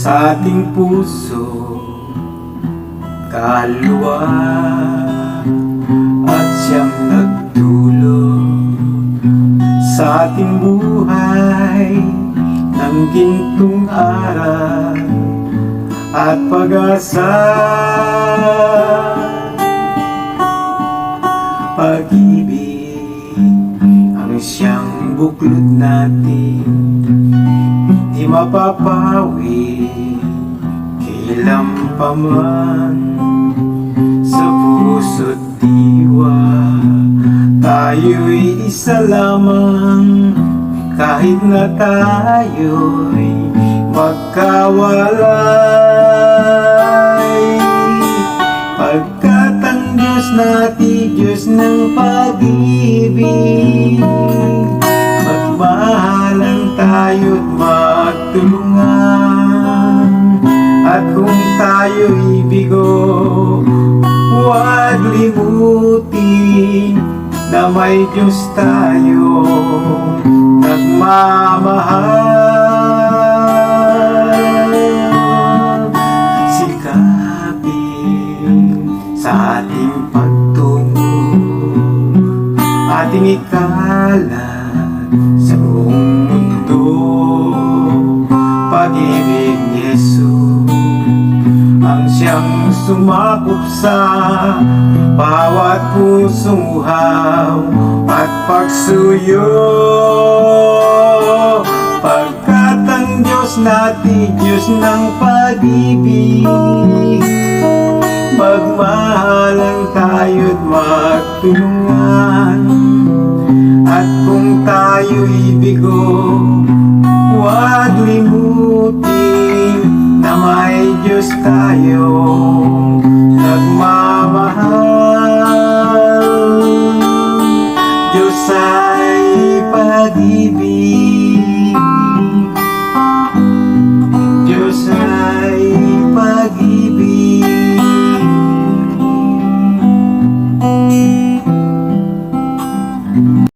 sa ating puso, kaluluwa, at siyang nagdulot sa ating buhay ng gintong araw at pag-asa. Pag-ibig ang siyang buklod natin, di mapapawi kailan pa man. Sa puso't diwa tayo'y isa lamang, kahit na tayo'y magkawalay. Pagkat ang Diyos natin, Diyos ng pag-ibig, magmahalan tayo't magtulungan. At kung tayo'y bigo, huwag limutin na may Diyos tayong nagmamahal. Sikapin sa ating pagtungo, ating ikalat sa buong mundo. Pag-ibig ni Jesus ang siyang sumakop sa bawat pusong uhaw at pagsuyo. Pagkat ang Diyos natin, Diyos ng pag-ibig, magmahalan tayo't magtulungan. At kung tayo'y bigo, huwag limutin na may Diyos tayong nagmamahal.